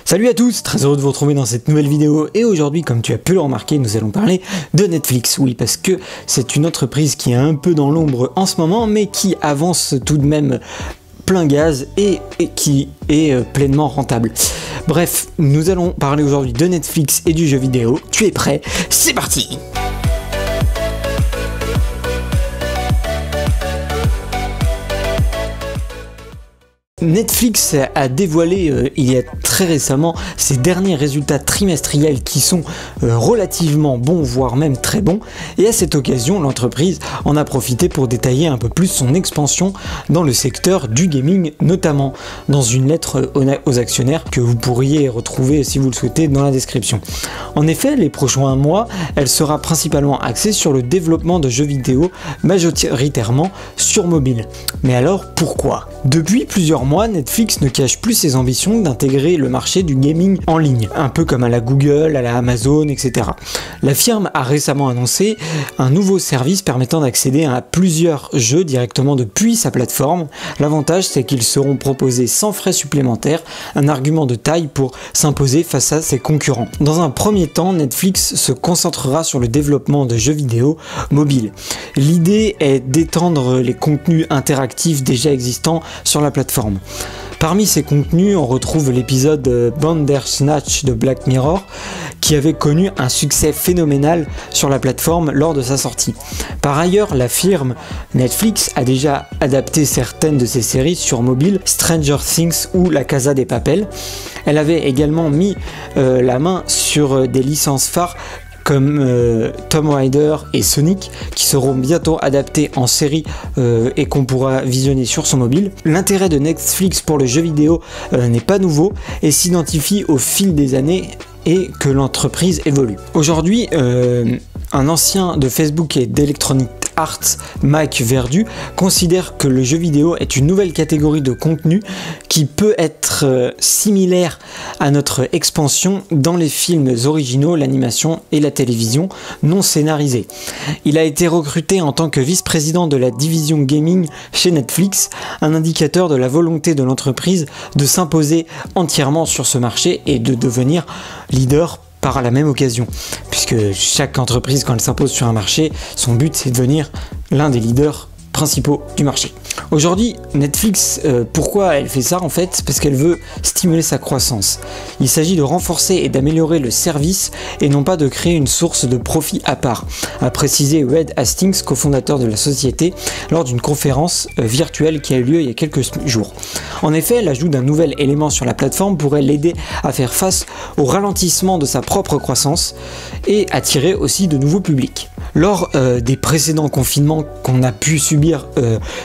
Salut à tous, très heureux de vous retrouver dans cette nouvelle vidéo et aujourd'hui, comme tu as pu le remarquer, nous allons parler de Netflix. Oui, parce que c'est une entreprise qui est un peu dans l'ombre en ce moment, mais qui avance tout de même plein gaz et qui est pleinement rentable. Bref, nous allons parler aujourd'hui de Netflix et du jeu vidéo. Tu es prêt? C'est parti! Netflix a dévoilé il y a très récemment ses derniers résultats trimestriels qui sont relativement bons, voire même très bons, et à cette occasion l'entreprise en a profité pour détailler un peu plus son expansion dans le secteur du gaming, notamment dans une lettre aux actionnaires que vous pourriez retrouver si vous le souhaitez dans la description. En effet, les prochains mois, elle sera principalement axée sur le développement de jeux vidéo, majoritairement sur mobile. Mais alors pourquoi? Depuis plusieurs mois, Netflix ne cache plus ses ambitions d'intégrer le marché du gaming en ligne, un peu comme à la Google, à la Amazon, etc. La firme a récemment annoncé un nouveau service permettant d'accéder à plusieurs jeux directement depuis sa plateforme. L'avantage, c'est qu'ils seront proposés sans frais supplémentaires, un argument de taille pour s'imposer face à ses concurrents. Dans un premier temps, Netflix se concentrera sur le développement de jeux vidéo mobiles. L'idée est d'étendre les contenus interactifs déjà existants sur la plateforme. Parmi ces contenus, on retrouve l'épisode Bandersnatch de Black Mirror qui avait connu un succès phénoménal sur la plateforme lors de sa sortie. Par ailleurs, la firme Netflix a déjà adapté certaines de ses séries sur mobile, Stranger Things ou La Casa de Papel. Elle avait également mis la main sur des licences phares comme Tomb Raider et Sonic, qui seront bientôt adaptés en série et qu'on pourra visionner sur son mobile. L'intérêt de Netflix pour le jeu vidéo n'est pas nouveau et s'identifie au fil des années et que l'entreprise évolue. Aujourd'hui, un ancien de Facebook et d'Electronic Arts, Mike Verdu, considère que le jeu vidéo est une nouvelle catégorie de contenu qui peut être similaire à notre expansion dans les films originaux, l'animation et la télévision non scénarisée. Il a été recruté en tant que vice-président de la division gaming chez Netflix, un indicateur de la volonté de l'entreprise de s'imposer entièrement sur ce marché et de devenir leader par la même occasion, puisque chaque entreprise, quand elle s'impose sur un marché, son but c'est de devenir l'un des leaders principaux du marché. Aujourd'hui, Netflix, pourquoi elle fait ça en fait? Parce qu'elle veut stimuler sa croissance. Il s'agit de renforcer et d'améliorer le service et non pas de créer une source de profit à part, a précisé Reed Hastings, cofondateur de la société, lors d'une conférence virtuelle qui a eu lieu il y a quelques jours. En effet, l'ajout d'un nouvel élément sur la plateforme pourrait l'aider à faire face au ralentissement de sa propre croissance et attirer aussi de nouveaux publics. Lors des précédents confinements qu'on a pu subir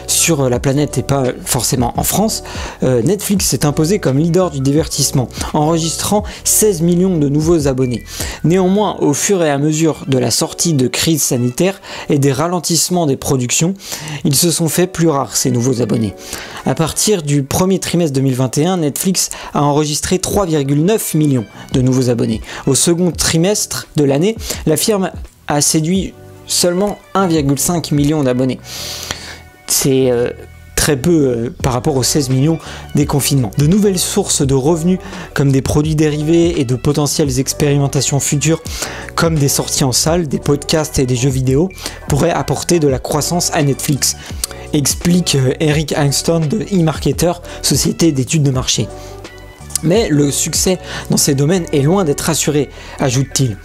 sur la planète et pas forcément en France, Netflix s'est imposé comme leader du divertissement, enregistrant 16 millions de nouveaux abonnés. Néanmoins, au fur et à mesure de la sortie de crise sanitaire et des ralentissements des productions, ils se sont fait plus rares ces nouveaux abonnés. À partir du premier trimestre 2021, Netflix a enregistré 3,9 millions de nouveaux abonnés. Au second trimestre de l'année, la firme a séduit seulement 1,5 million d'abonnés. C'est très peu par rapport aux 16 millions des confinements. De nouvelles sources de revenus comme des produits dérivés et de potentielles expérimentations futures comme des sorties en salle, des podcasts et des jeux vidéo pourraient apporter de la croissance à Netflix, explique Eric Angston de eMarketer, société d'études de marché. Mais le succès dans ces domaines est loin d'être assuré, ajoute-t-il.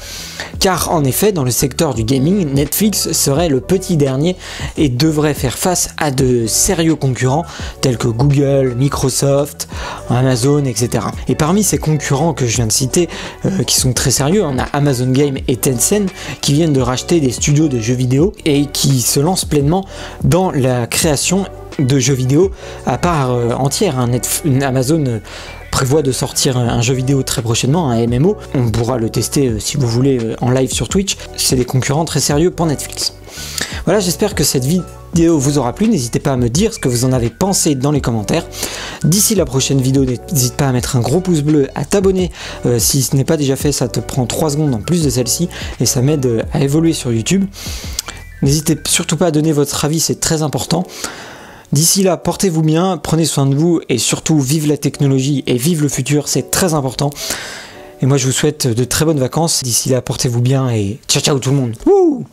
Car en effet, dans le secteur du gaming, Netflix serait le petit dernier et devrait faire face à de sérieux concurrents tels que Google, Microsoft, Amazon, etc. Et parmi ces concurrents que je viens de citer, qui sont très sérieux, on a Amazon Game et Tencent qui viennent de racheter des studios de jeux vidéo et qui se lancent pleinement dans la création de jeux vidéo à part entière. Amazon prévoit de sortir un jeu vidéo très prochainement, un MMO. On pourra le tester si vous voulez en live sur Twitch. C'est des concurrents très sérieux pour Netflix. Voilà, j'espère que cette vidéo vous aura plu. N'hésitez pas à me dire ce que vous en avez pensé dans les commentaires. D'ici la prochaine vidéo, n'hésite pas à mettre un gros pouce bleu, à t'abonner si ce n'est pas déjà fait. Ça te prend 3 secondes en plus de celle-ci et ça m'aide à évoluer sur YouTube. N'hésitez surtout pas à donner votre avis, c'est très important. D'ici là, portez-vous bien, prenez soin de vous et surtout vive la technologie et vive le futur, c'est très important. Et moi je vous souhaite de très bonnes vacances. D'ici là, portez-vous bien et ciao ciao tout le monde. Wouh!